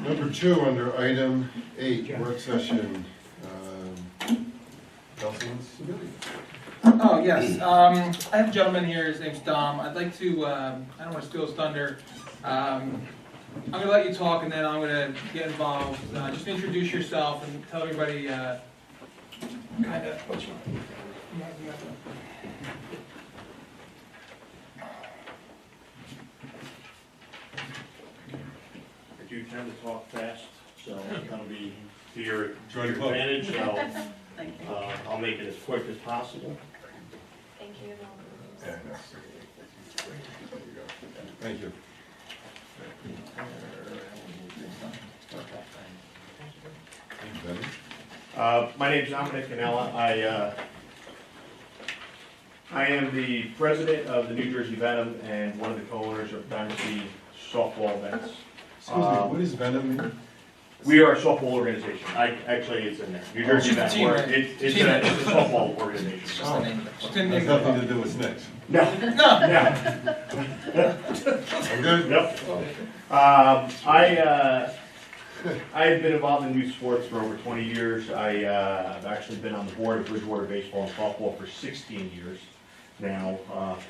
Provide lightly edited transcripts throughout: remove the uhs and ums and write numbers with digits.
Number 2, under item 8, work session. Councilman Sebelius. Oh, yes. I have a gentleman here, his name's Dom. I'd like to, I don't want to steal his thunder. I'm going to let you talk and then I'm going to get involved. Just introduce yourself and tell everybody kind of what you want. I do tend to talk fast, so it's going to be to your Advantage. advantage, so I'll make it as quick as possible. Thank you. Yeah, that's- there you go. Thank you. My name's Dominic Canella. I am the president of the New Jersey Venom and one of the co-owners of Dynasty Softball Events. Excuse me, what does Venom mean? We are a softball organization. Actually, it's in there. New Jersey It's a team, Venom. right? It's a softball organization. Oh, Just didn't has name nothing it. to do with snakes. No, No. no. I'm good? Yep. I've been involved in youth sports for over 20 years. I've actually been on the board of Bridgewater Baseball and Softball for 16 years now.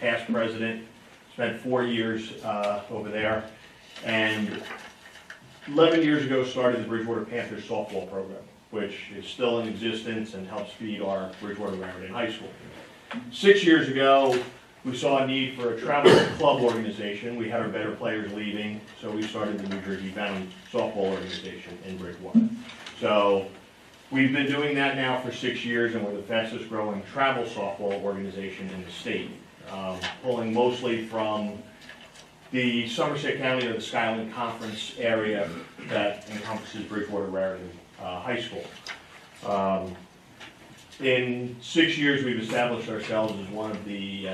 Past president, spent 4 years over there, and 11 years ago started the Bridgewater Panthers softball program, which is still in existence and helps feed our Bridgewater Raritan High School. 6 years ago, we saw a need for a travel club organization. We had our better players leaving, so we started the New Jersey Venom softball organization in Bridgewater. So we've been doing that now for 6 years, and we're the fastest growing travel softball organization in the state, pulling mostly from the Somerset County or the Skyline Conference area that encompasses Bridgewater Raritan High School. In 6 years, we've established ourselves as one of the,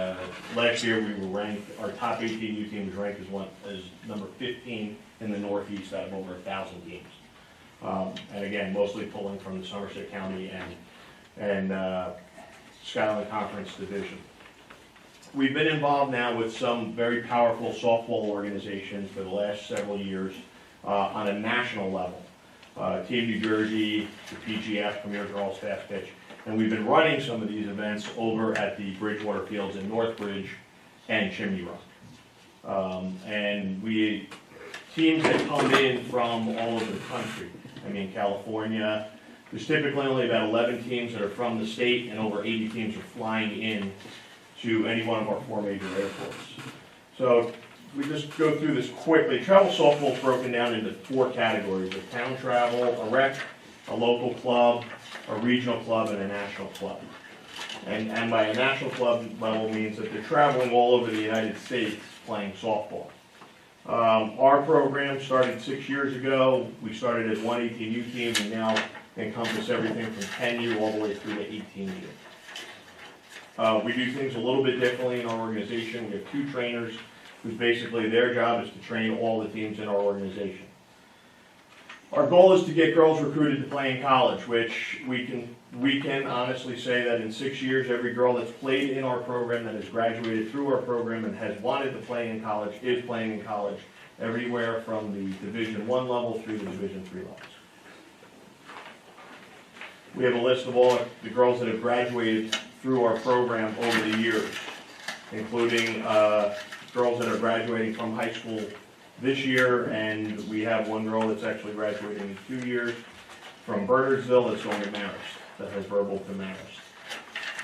last year we were ranked, our top 18U team was ranked as number 15 in the Northeast out of over 1,000 teams. And again, mostly pulling from the Somerset County and Skyline Conference division. We've been involved now with some very powerful softball organizations for the last several years on a national level. Team New Jersey, the PGF, Premier Girls Fast Pitch, and we've been running some of these events over at the Bridgewater Fields in Northbridge and Chimney Rock. And teams that come in from all over the country. I mean, California, there's typically only about 11 teams that are from the state, and over 80 teams are flying in to any one of our 4 major airports. So we just go through this quickly. Travel softball is broken down into 4 categories: a town travel, a rec, a local club, a regional club, and a national club. And by a national club level means that they're traveling all over the United States playing softball. Our program started 6 years ago. We started as one 18U team and now encompass everything from 10U all the way through to 18U. We do things a little bit differently in our organization. We have 2 trainers whose basically their job is to train all the teams in our organization. Our goal is to get girls recruited to play in college, which we can honestly say that in 6 years, every girl that's played in our program, that has graduated through our program and has wanted to play in college, is playing in college everywhere from the Division I level through the Division III levels. We have a list of all the girls that have graduated through our program over the years, including girls that are graduating from high school this year, and we have one girl that's actually graduating in 2 years from Bernardsville that's going to Marist, that has verbal to Marist.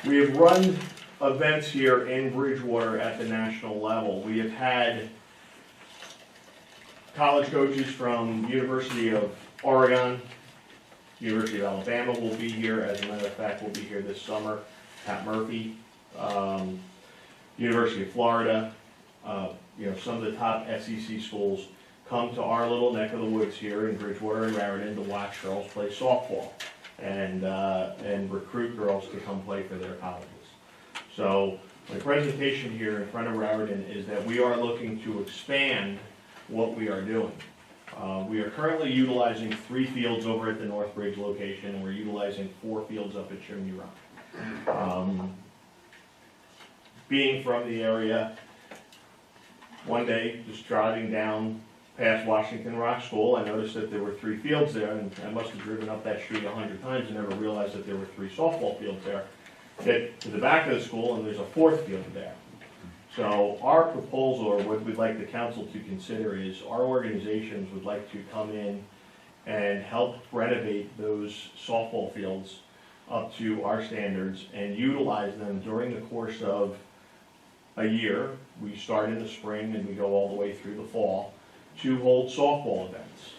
We have run events here in Bridgewater at the national level. We have had college coaches from University of Oregon, University of Alabama will be here. As a matter of fact, will be here this summer. Pat Murphy, University of Florida, some of the top SEC schools come to our little neck of the woods here in Bridgewater and Raritan to watch girls play softball and recruit girls to come play for their colleges. So my presentation here in front of Raritan is that we are looking to expand what we are doing. We are currently utilizing 3 fields over at the Northbridge location, and we're utilizing 4 fields up at Chimney Rock. Being from the area, one day just driving down past Washington Rock School, I noticed that there were 3 fields there, and I must have driven up that street 100 times and never realized that there were 3 softball fields there. Get to the back of the school, and there's a 4th field there. So our proposal, or what we'd like the council to consider, is our organizations would like to come in and help renovate those softball fields up to our standards and utilize them during the course of a year. We start in the spring and we go all the way through the fall to hold softball events.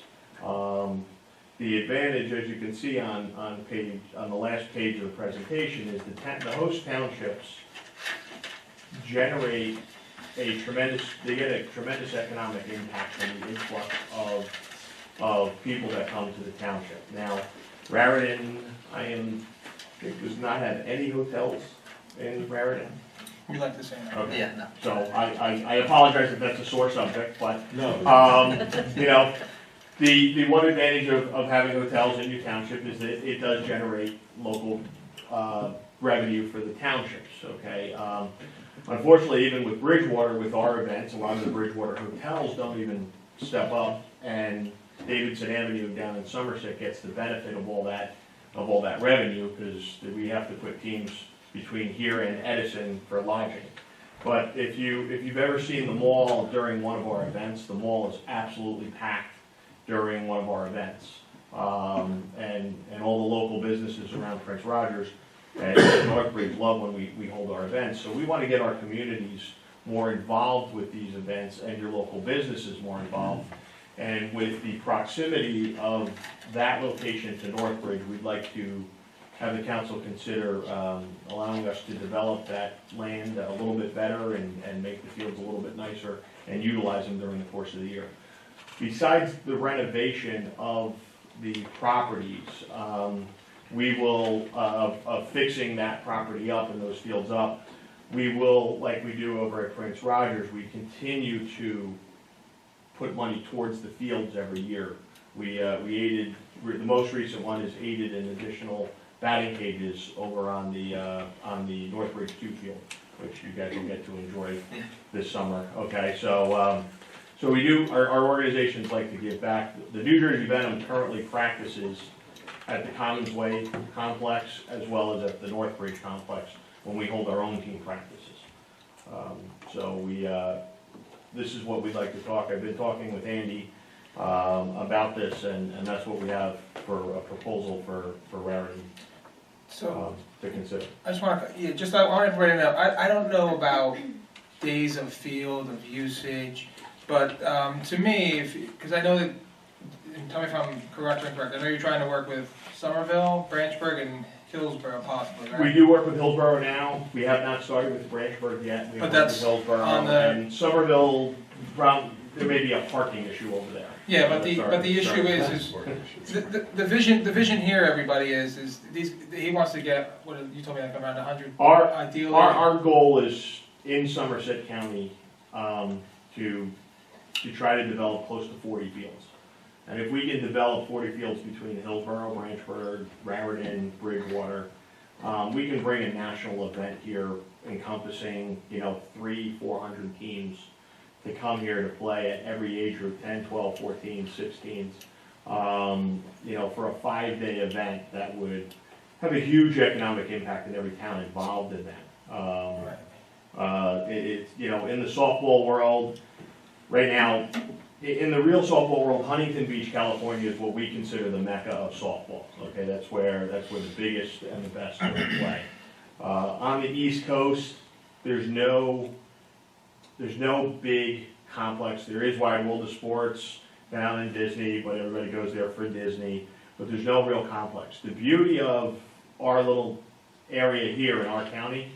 The advantage, as you can see on the last page of the presentation, is the host townships generate they get a tremendous economic impact from the influx of people that come to the township. Now, Raritan, does not have any hotels in Raritan. We like to say that. Okay. Yeah, no. So I apologize if that's a sore subject, but, No. you know, the one advantage of having hotels in your township is that it does generate local, revenue for the townships, okay? Unfortunately, even with Bridgewater, with our events, a lot of the Bridgewater hotels don't even step up, and Davidson Avenue down in Somerset gets the benefit of all that revenue, because we have to put teams between here and Edison for lodging. But if you've ever seen the mall during one of our events, the mall is absolutely packed during one of our events. And all the local businesses around Prince Rogers and Northbridge love when we hold our events. So we want to get our communities more involved with these events and your local businesses more involved. And with the proximity of that location to Northbridge, we'd like to have the council consider allowing us to develop that land a little bit better and make the fields a little bit nicer and utilize them during the course of the year. Besides the renovation of the properties, we will, of fixing that property up and those fields up, we will, like we do over at Prince Rogers, we continue to put money towards the fields every year. We aided, the most recent one is aided in additional batting cages over on the Northbridge 2 field, which you guys will get to enjoy this summer. Okay, so we do, our organizations like to give back. The New Jersey Venom currently practices at the Commons Way complex as well as at the Northbridge complex when we hold our own team practices. This is what we'd like to talk. I've been talking with Andy about this, and that's what we have for a proposal for Raritan So, to consider. I just want to, I wanted to bring it up, I don't know about days of field, of usage, but to me, because I know that, and tell me if I'm correct or incorrect, I know you're trying to work with Somerville, Branchburg, and Hillsborough possibly, right? We do work with Hillsborough now. We have not started with Branchburg yet. We But have worked that's with Hillsborough on the- and Somerville. There may be a parking issue over there. Yeah, but the Sorry, issue sorry. is the vision here, everybody, is these, he wants to get, what, you told me like around 100, ideally. Our goal is in Somerset County to try to develop close to 40 fields. And if we can develop 40 fields between Hillsborough, Branchburg, Raritan, Bridgewater, we can bring a national event here encompassing, 300-400 teams to come here to play at every age group, 10, 12, 14, 16. For a 5-day event that would have a huge economic impact in every town involved in that. In the softball world, right now, in the real softball world, Huntington Beach, California is what we consider the mecca of softball. Okay, that's where the biggest and the best are to play. On the East Coast, there's no big complex. There is Wide World of Sports down in Disney, but everybody goes there for Disney. But there's no real complex. The beauty of our little area here in our county,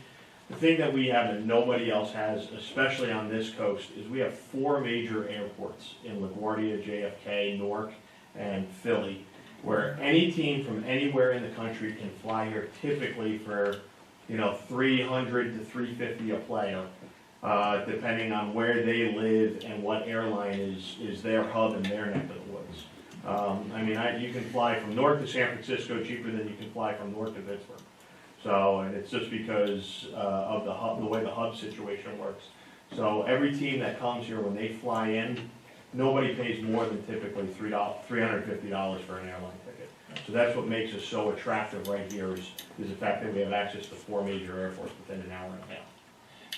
the thing that we have that nobody else has, especially on this coast, is we have 4 major airports in LaGuardia, JFK, Newark, and Philly, where any team from anywhere in the country can fly here typically for, 300 to 350 a player, depending on where they live and what airline is their hub in their neck of the woods. You can fly from Newark to San Francisco cheaper than you can fly from Newark to Pittsburgh. So, and it's just because of the way the hub situation works. So every team that comes here, when they fly in, nobody pays more than typically $350 for an airline ticket. So that's what makes us so attractive right here is the fact that we have access to 4 major airports within an hour and a half.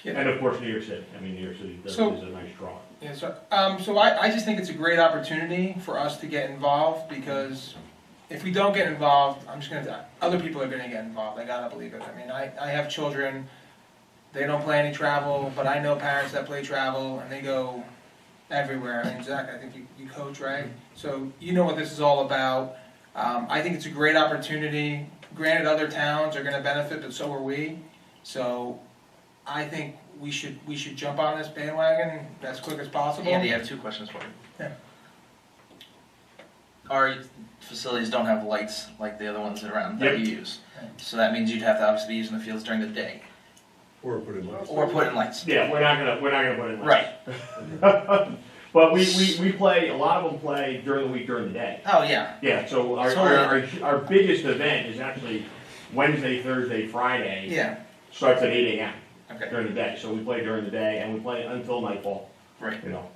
Yeah. And of course, New York City. I mean, New York City is a nice draw. Yeah, so I just think it's a great opportunity for us to get involved, because if we don't get involved, other people are gonna get involved, I gotta believe it. I mean, I have children, they don't play any travel, but I know parents that play travel, and they go everywhere. I mean, Zach, I think you coach, right? So you know what this is all about. I think it's a great opportunity. Granted, other towns are gonna benefit, but so are we. So I think we should jump on this bandwagon as quick as possible. Andy, I have 2 questions for you. Yeah. Our facilities don't have lights like the other ones around that Yep. you use. So that means you'd have to obviously be using the fields during the day. Or put in lights. Or put in lights. Yeah, we're not gonna put in lights. Right. But we play, a lot of them play during the week, during the day. Oh, yeah. Yeah, so our biggest event is actually Wednesday, Thursday, Friday. Yeah. Starts at 8 a.m. Okay. during the day. So we play during the day and we play until nightfall, Right. you know.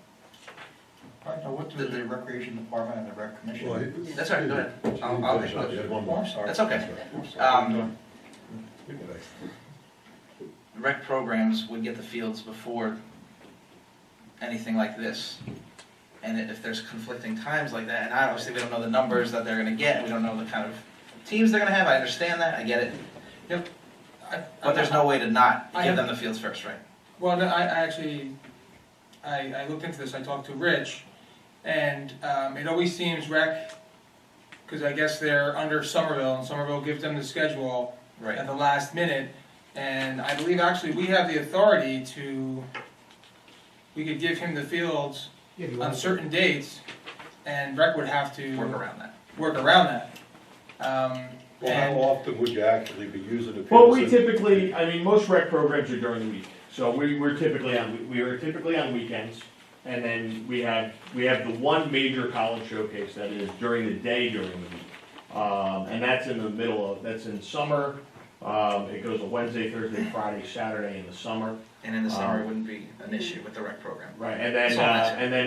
What do the recreation department and the rec commission? Well, do? That's all right, go ahead. I'll finish up. You had one Oh, more. I'm sorry. That's okay. I'm sorry. You can ask. Rec programs would get the fields before anything like this. And if there's conflicting times like that, and obviously we don't know the numbers that they're gonna get, we don't know the kind of teams they're gonna have, I understand that, I get it. Yep. But there's no way to not I give have- them the fields first, right? Well, no, I actually looked into this, I talked to Rich, and it always seems rec, because I guess they're under Somerville, and Somerville gives them the schedule at the last minute, and I believe actually we have the authority we could give him the fields on certain dates, and rec would have to Work around that. work around that. Well, how And often would you actually be using it? Well, we typically, I mean, most rec programs are during the week. So we are typically on weekends. And then we have the one major college showcase that is during the day during the week. And that's that's in summer. It goes a Wednesday, Thursday, Friday, Saturday in the summer. And in the summer, it wouldn't be an issue with the rec program. Right, and then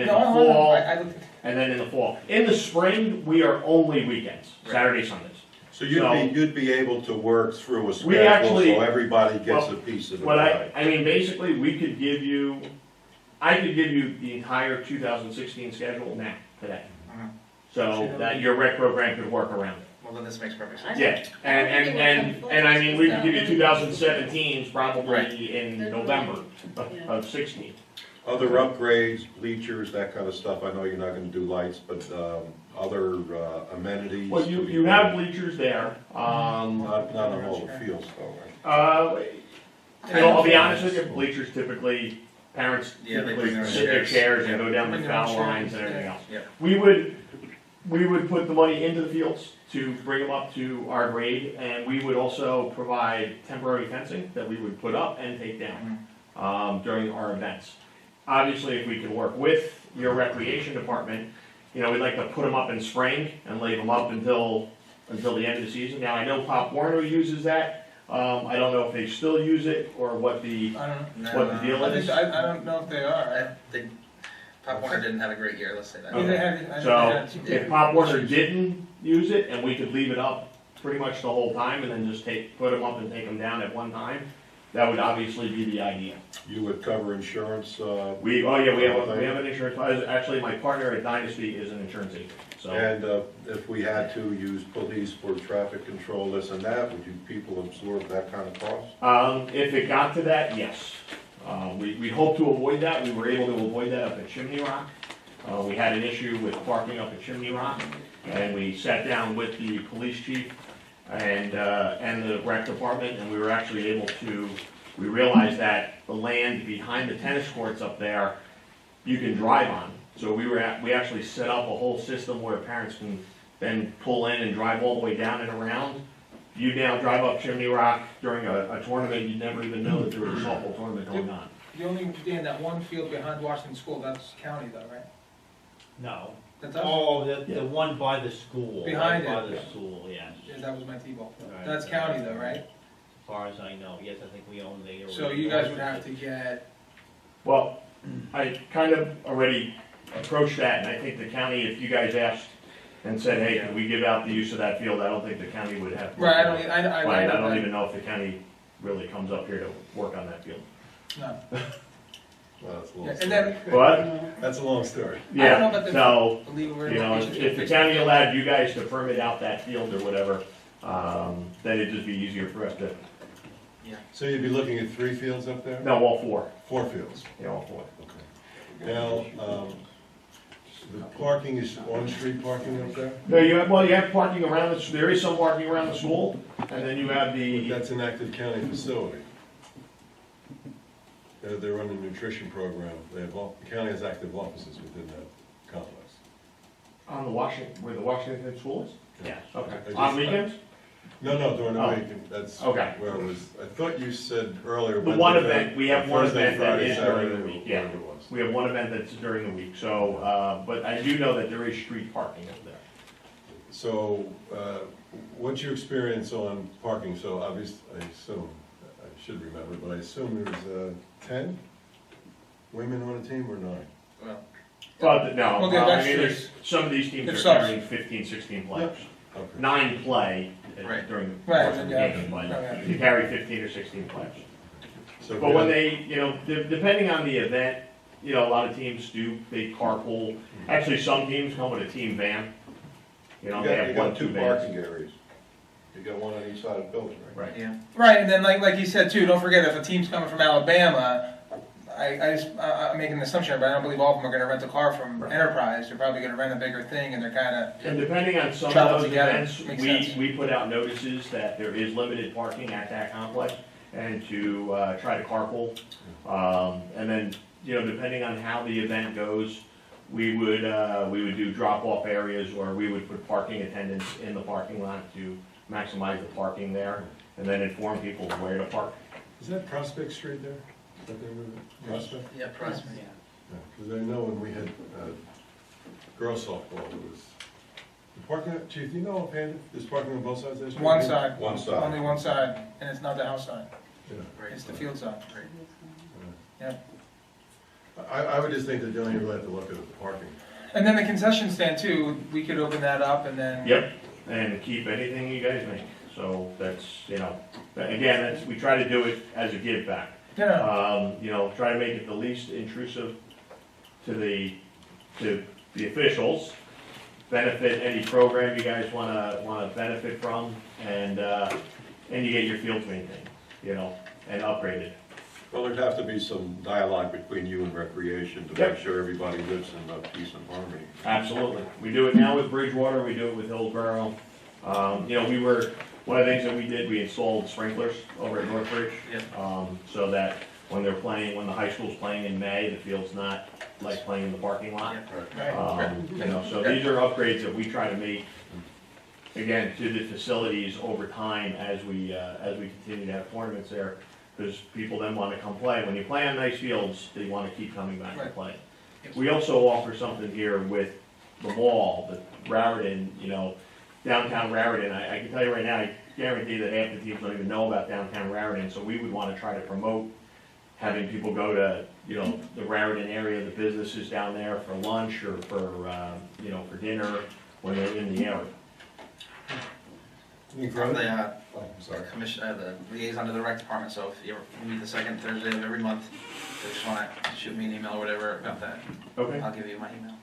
in the No, fall, I looked at- and then in the fall. In the spring, we are only weekends, Right. Saturday, Sundays. So you'd be able to work through a We schedule actually- so everybody gets well, a piece of the What pie. I mean, basically, I could give you the entire 2016 schedule now, today. Mhm. So that your rec program could work around it. Well, then this makes perfect sense. Yeah, and I mean, we could give you 2017s probably in November of 16. Other upgrades, bleachers, that kind of stuff, I know you're not gonna do lights, but, other amenities. Well, you have bleachers there, Not on all the fields though, right? I'll be honest with you, bleachers typically, parents Yeah, they typically bring their sit their chairs and go down the Bring their own foul chairs, lines and everything yeah. else. Yeah. We would put the money into the fields to bring them up to our grade, and we would also provide temporary fencing that we would put up and take down during our events. Obviously, if we can work with your recreation department, you know, we'd like to put them up in spring and leave them up until the end of the season. Now, I know Pop Warner uses that. I don't know if they still use it or what the I don't know. what the deal I is. think, I don't know if they are. Pop Warner didn't have a great year, let's say that. Yeah, they had- I think they So had two- if Pop Warner didn't use it and we could leave it up pretty much the whole time and then just put them up and take them down at one time, that would obviously be the idea. You would cover insurance, We have an insurance, actually my partner at Dynasty is an insurance agent, so. and if we had to use police for traffic control, this and that, would you people absorb that kind of cost? If it got to that, yes. We hope to avoid that. We were able to avoid that up at Chimney Rock. We had an issue with parking up at Chimney Rock, and we sat down with the police chief and the rec department, and we were actually able to, we realized that the land behind the tennis courts up there, you can drive on. So we actually set up a whole system where parents can then pull in and drive all the way down and around. You now drive up Chimney Rock during a tournament, you'd never even know that there was a softball tournament going on. The only, Dan, that one field behind Washington School, that's county though, right? No. That's us? Oh, the one by the school. Behind By it. the school, yes. Yeah, that was my T-ball. Right. That's county though, right? As far as I know, yes, I think we own the. So you guys would have to get, Well, I kind of already approached that, and I think the county, if you guys asked and said, hey, can we give out the use of that field, I don't think the county would have. Right, I don't even know if the county really comes up here to work on that field. No. Well, that's a Yeah, long and story. then, But, That's a long story. I don't know yeah, about the- so, the legal you know, ramifications. if the county allowed you guys to permit out that field or whatever, then it'd just be easier for us to, So you'd be looking at 3 fields up there? no, all 4, 4 fields, yeah, all 4. okay. Now, the parking is on-street parking up there? No, you have parking around there is some parking around the school, and then you have the, That's an active county facility. They run a nutrition program, the county has active offices within that complex. on the where the Washington school is? Yeah. Okay, I just- on weekends? No, during the Oh. week, that's Okay. where I was, I thought you said earlier. The Wednesday, one Thursday, event, we have one Thursday, event that Friday, is during the Saturday, week, yeah. whatever it was. We have one event that's during the week, so, but I do know that there is street parking up there. So, what's your experience on parking? So obviously, I assume, I should remember, but I assume there's 10 women on a team or 9? Well, But, no, Well, I that's mean, true. there's, some of these teams There's are subs. carrying 15, 16 players. Okay. 9 play Right. during the Right, course of the yeah. game, but Yeah. you carry 15 or 16 players. So But when they, you know, depending on the event, you know, a lot of teams do, they carpool. Actually, some teams come with a team van. You know, they have 1, 2 vans. areas. You got one on each side of the building, right? Right. yeah, Right, and then like you said too, don't forget if a team's coming from Alabama, I'm making an assumption, but I don't believe all of them are gonna rent a car from Right. Enterprise. They're probably gonna rent a bigger thing and they're kinda, And depending on some Travel of those together, events, makes sense. we put out notices that there is limited parking at that complex and to try to carpool. And then, you know, depending on how the event goes, we would do drop-off areas or we would put parking attendants in the parking lot to maximize the parking there and then inform people where to park. Is that Prospect Street there? Is that the name of it? Prospect? yeah, Prospect. Because I know when we had girls softball, it was, the parking, Chief, you know offhand, there's parking on both sides of the street? one side. One side. Only one side, and it's not the house side, Yeah. Right. it's the field side. Yeah. I would just think that you don't even really have to look at the parking. And then the concession stand too, we could open that up and then. Yep, and keep anything you guys make. So that's, you know, again, that's, we try to do it as a give back. Yeah, You know, try to make it the least intrusive to the officials, benefit any program you guys wanna benefit from, and you get your fields maintained, you know, and upgraded. Well, there'd have to be some dialogue between you and Recreation to Yep. make sure everybody lives in peace and harmony. Absolutely. We do it now with Bridgewater, we do it with Hillsborough. You know, one of the things that we did, we installed sprinklers over at Northbridge. So that when they're playing, when the high school's playing in May, the field's not like playing in the parking lot. You know, so these are upgrades that we try to make, again, to the facilities over time as we continue to have tournaments there. Because people then want to come play. When you play on nice fields, they want to keep coming back to Right. play. We also offer something here with the mall, the Raritan, you know, downtown Raritan. I can tell you right now, I guarantee that half the teams don't even know about downtown Raritan, so we would want to try to promote having people go to, you know, the Raritan area, the businesses down there for lunch or for, you know, for dinner when they're in the area. Anything I'm further? the Oh, I'm sorry. the liaison to the rec department, so if you meet the second Thursday of every month, if you just wanna shoot me an email or whatever about that, Okay. I'll give you my email.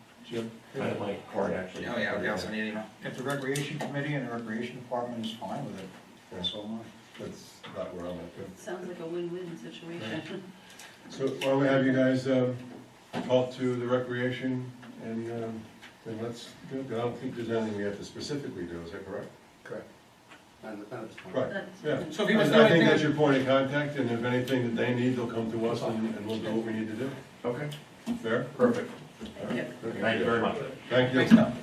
I have my card actually. Oh, yeah, I'll send you an email. If the recreation committee and the recreation department is fine with it, so am I. That's not where I'm at. Sounds like a win-win situation. So why don't we have you guys talk to the Recreation and let's, I don't think there's anything we have to specifically do, is that correct? Correct. Not at this point. Right, That's- yeah. So if he was I doing think anything- that's your point of contact, and if anything that they need, they'll come to us and we'll do what we need to do. Okay, Fair? perfect. All right. Yep. Good. Thank you very much. Thank you. Thanks, Tom.